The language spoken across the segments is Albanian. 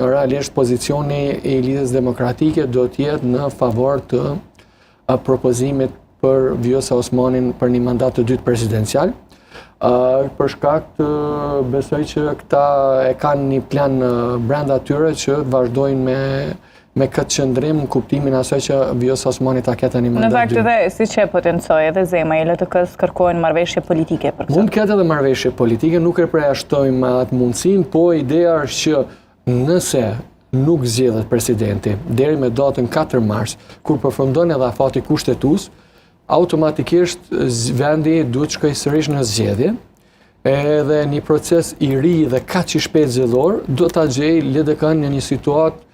realisht pozicioni i Lidhjes Demokratike do të jetë në favor të propozimit për Vjosa Osmanin për një mandat të dytë presidencial. Për shkak të besoj që këta e kanë një plan brenda tyre që të vazhdojnë me këtë qëndrim në kuptimin asaj që Vjosa Osmani ta ketë një mandat dytë. Në fakt edhe si që potencoj edhe zema i LTK-s kërkojnë marrëveshje politike për këtë. Mund ketë edhe marrëveshje politike, nuk e përjashtojmë atë mundësinë, po ideja është që nëse nuk zgjedhet presidenti deri me datën 4 mars, kur përfundon edhe afati kushtetues, automatikisht vendi duhet shkojë sërish në zgjedhje, edhe një proces i ri dhe kaq i shpejt zgjedhor do ta gjejë LDK-n në një situatë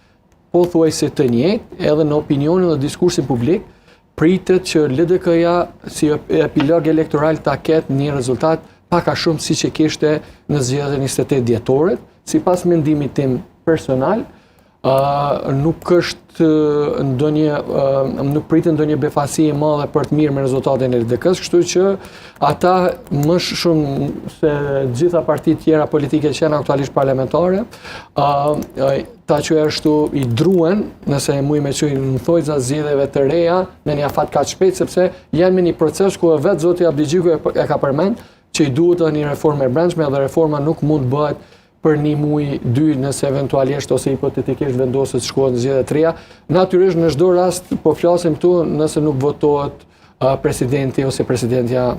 pothuajse të njëjtë, edhe në opinionin dhe diskursin publik, pritet që LDK-ja si epilog elektoral ta ketë një rezultat pak a shumë siç e kishte në zgjedhjen 28 dhjetorit. Sipas mendimit tim personal, nuk është nuk pritet ndonjë befasi e madhe për të mirë me rezultatin e LDK-s, kështu që ata më shumë se gjitha partitë tjera politike që janë aktualisht parlamentare, ta që ashtu i druen, nëse e muj me qëjnë në thojza zgjedhjeve të reja, me një afat kaq shpejt, sepse janë me një proces ku vetë zoti Abdigjiku e ka përmend që i duhet një reformë e brendshme dhe reforma nuk mund bëhet për një muj, 2, nëse eventualisht ose hipotetikisht vendoset shkohet në zgjedhje të reja. Natyrisht në çdo rast po flasim këtu nëse nuk votohet presidenti ose presidentja